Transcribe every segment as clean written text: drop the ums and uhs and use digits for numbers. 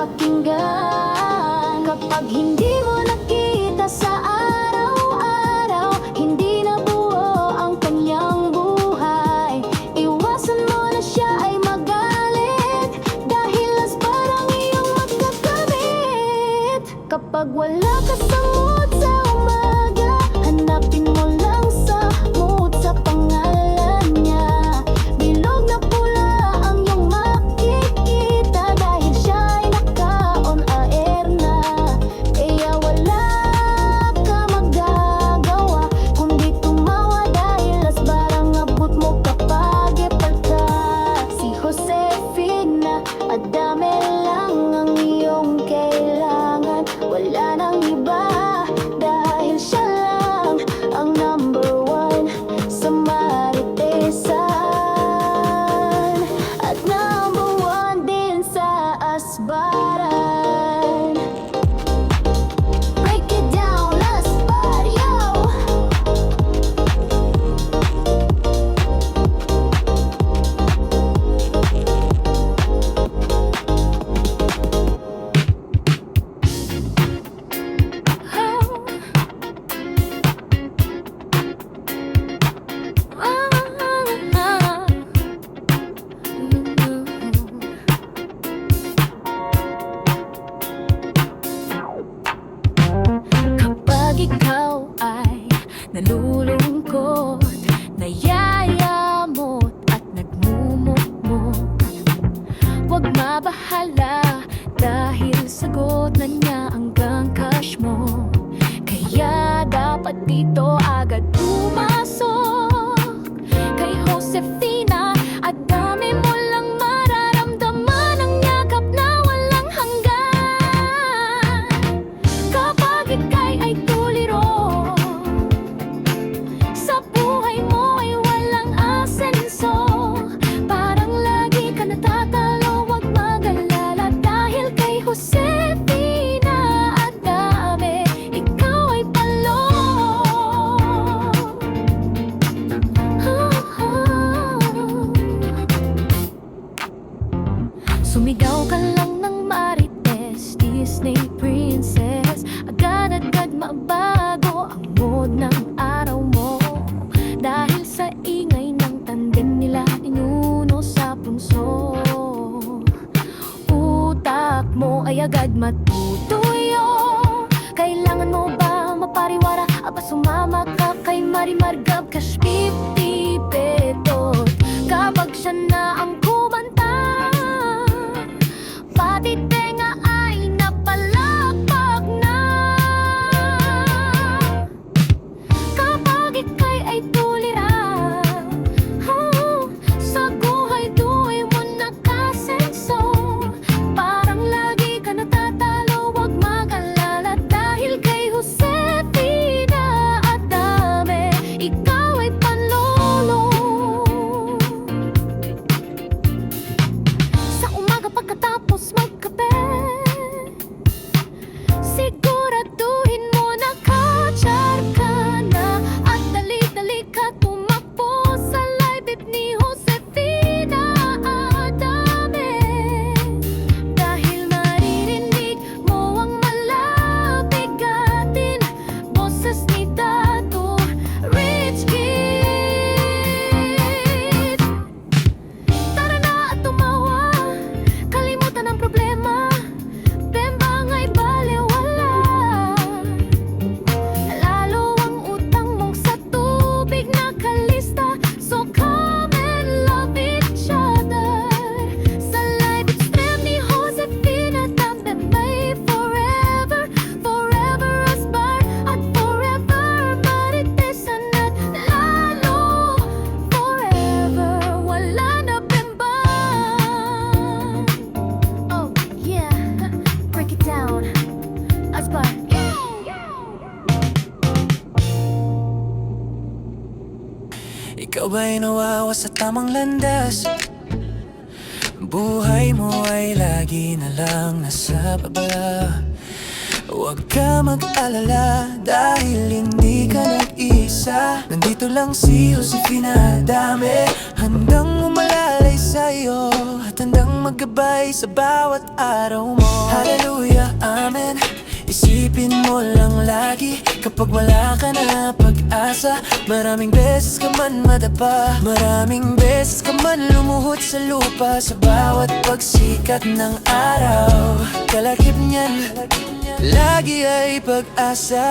pakinggan. Kapag hindi mo nakita sa araw-araw, hindi na buo ang kanyang buhay. Iwasan mo na siya ay magalit, dahil lasbar ang iyong magkakamit. Kapag wala ka sa mood sa umaga, hanapin mo lang sa mood sa pangalan niya. Bilog na pula ang iyong makikita, dahil siya ay naka-on air na. Kaya wala ka magagawa kundi tumawa, dahil lasbar ang abot mo kapag ipalta. Si Josefina, Adame lang ang iyong kailangan. Wala nang iba, dahil siya lang ang number one sa maritesan, at number one din sa asbaran. Break it down, asbar, yo! Kapag ikaw ay nalulungkot, nayayamot at nagmumukmok, huwag mabahala, dahil sagot na niya hanggang cash mo. Kaya dapat dito agad pumasok kay Josefina. At dami mo lang mararamdaman ang yakap na walang hanggan. Kapag ika'y ay tuliro, sa buhay mo ay walang asenso, parang lagi ka natatalo, huwag mag-alala, dahil kay Josefina Adame, ikaw ay palo. Sumigaw ka lang ng Marites, Disney princess, agad-agad mabago ang mood ng araw mo, dahil sa ingay ng tandem nila inuno sa punso. Utak mo ay agad matutuyo. Kailangan mo ba mapariwara? Aba sumama ka kay Marimar Gab Cash 50 petot. Kapag siya na ang kumanta, pati tenga ay napalakpak na. Kapag ika'y ay tulira, sa guhay-duhay mo nakasenso, parang lagi ka natatalo, huwag mag-alala, dahil kay Josefina Adame, ikaw ay panlolo. Sa umaga pagkatapos magkape, siguraduhin mo nakachar ka na, at dali-dali ka tumakbo sa live ni Josefina Adame, dahil maririnig mo ang malabigatin boses ni Dato Rich Kid. Tara na at tumawa, kalimutan ang problema, bembang ay balewala. Lalo ang utang mong sa tubig nakalista, so come and love each other. Sa live stream ni Josefina Adame may forever, forever asbar, at forever maritesan, at lalo forever wala na bembang. Oh yeah, break it down, asbar. Ikaw ba'y nawawa sa tamang landas? Buhay mo ay lagi na lang nasa baba. Huwag ka mag-alala, dahil hindi ka nag-iisa. Nandito lang si Josefina Adame, handang umalalay sa'yo at handang maggabay sa bawat araw mo. lagi kapag wala ka na pag-asa. Maraming beses ka man madapa, maraming beses ka man lumuhod sa lupa. Sa bawat pagsikat ng araw, kalakip niyan lagi ay pag-asa.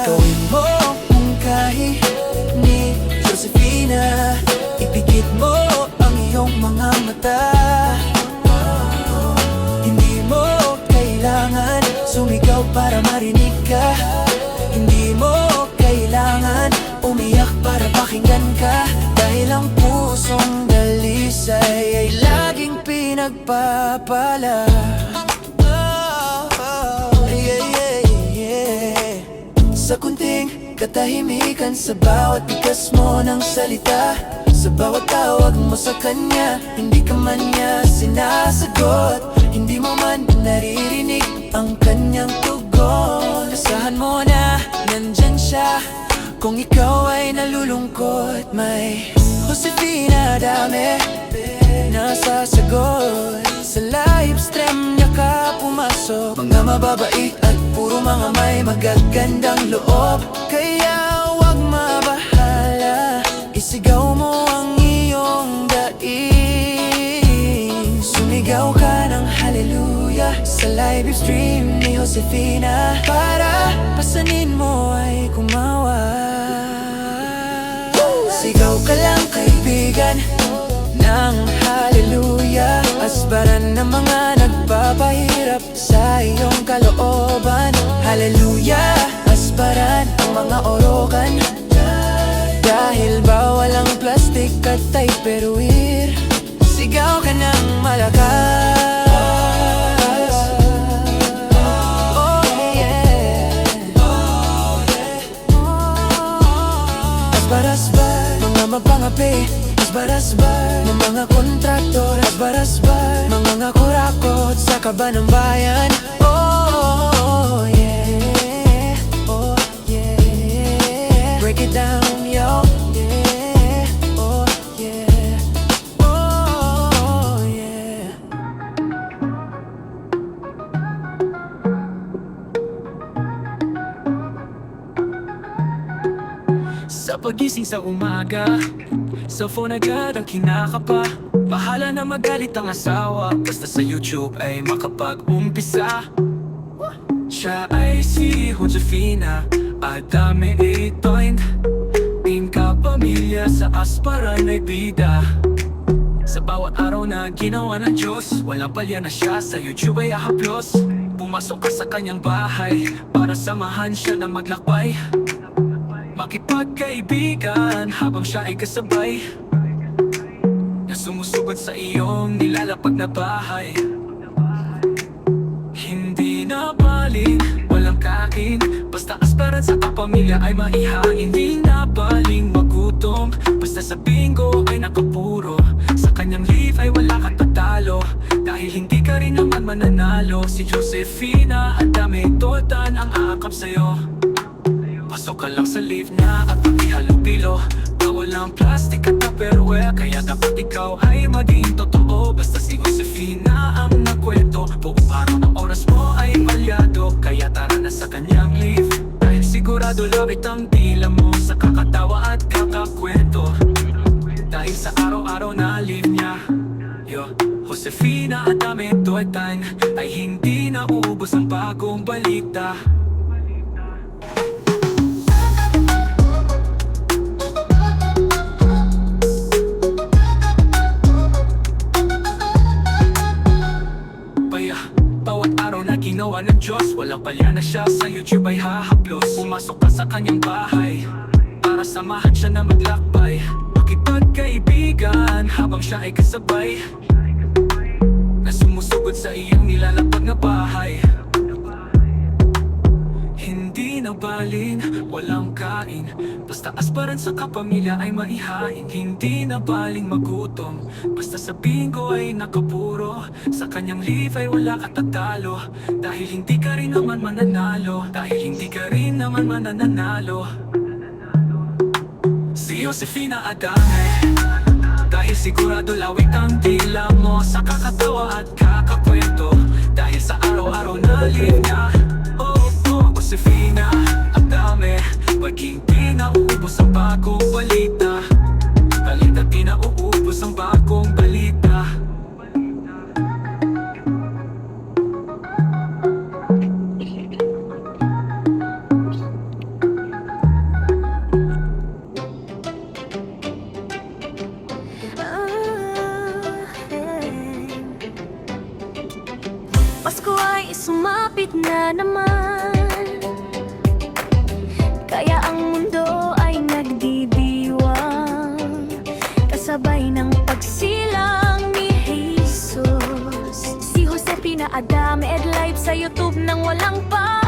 Gawin mo mungkahi ni Josefina, ipikit mo ang iyong mga mata. Hindi mo kailangan sumigaw para marinig ka, hindi mo kailangan umiyak para pakinggan ka. Dahil ang pusong dalisay ay laging pinagpapala. Sa kunting katahimikan, sa bawat bigkas mo ng salita, sa bawat tawag mo sa kanya, hindi ka man niya sinasagot, hindi mo man naririnig ang kanyang tugon. Asahan mo na nandyan siya kung ikaw ay nalulungkot. May Josefina Adame nasasagot. Sa live stream niya ka pumasok, mga mababait at puro mga may magagandang loob. Kaya wag mabahala, isigaw mo ang iyong daing. Sumigaw ka ng hallelujah sa live stream ni Josefina, para pasanin mo ay kumawa. Sigaw ka lang kaibigan ng hallelujah, asbaran ng mga nagpapahirap sa iyong kalooban. Hallelujah, asbaran ang mga orokan, dahil bawal ang plastic at tayperuir. Sigaw ka ng malakas. Oh yeah. Asbar-asbar, mga mapangapi, asbar-asbar ng mga kontraktor, asbar-asbar mga ngakurakot sa kaba ng bayan. Oh yeah, oh yeah. Break it down, yo. Yeah, oh yeah, oh yeah. Sa pagising sa umaga, sa phone agad ang kinakapa. Bahala na magalit ang asawa, basta sa YouTube ay makapag-umpisa. Siya ay si Josefina Adame 8 Point, team kapamilya sa asparan ay bida. Sa bawat araw na ginawa ng Diyos, walang palya na siya sa YouTube ay ahaplos. Pumasok ka sa kanyang bahay para samahan siya na maglakbay, makipagkaibigan habang siya ay kasabay, na sumusugod sa iyong nilalapag na bahay. Hindi na baling, walang kain, basta asparan sa kapamilya ay maihain. Hindi na baling magutom, basta sa bingo ay nakapuro. Sa kanyang live ay wala kang tatalo, dahil hindi ka rin naman mananalo. Si Josefina Adame Tortan ang aakap sa'yo. Pasok ka lang sa live na at pakihalong-pilo, bawal ang plastic at tupperware, kaya dapat ikaw ay maging totoo. Basta si Josefina ang nagkwento, buong araw ng oras mo ay palyado. Kaya tara na sa kanyang live, dahil sigurado labit ang dila mo sa kakatawa at kakakwento. Dahil sa araw-araw na live niya, yo, Josefina Adame Tortan, ay hindi na uubos ang bagong balita. Bawat araw na ginawa ng Diyos, walang palya na siya sa YouTube ay hahaplos. Pumasok ka sa kanyang bahay para samahan siya na maglakbay, makipagkaibigan habang siya ay kasabay, na sumusugod sa iyong nilalapag na bahay. Hindi na balin, walang kain, basta asparan sa kapamilya ay maihain. Hindi na baling magutom, basta sa bingo ay nakapuro. Sa kanyang live ay wala katatalo, dahil hindi ka rin naman mananalo, dahil hindi ka rin naman mananalo. Si Josefina Adame, dahil sigurado lawik ang dila mo sa kakatawa at kakakwento. Dahil sa araw-araw na live niya, oh, Josefina lumapit na naman. Kaya ang mundo ay nagdidiwang, kasabay ng pagsilang ni Jesus. Si Jose Pina Adame, live sa YouTube nang walang pa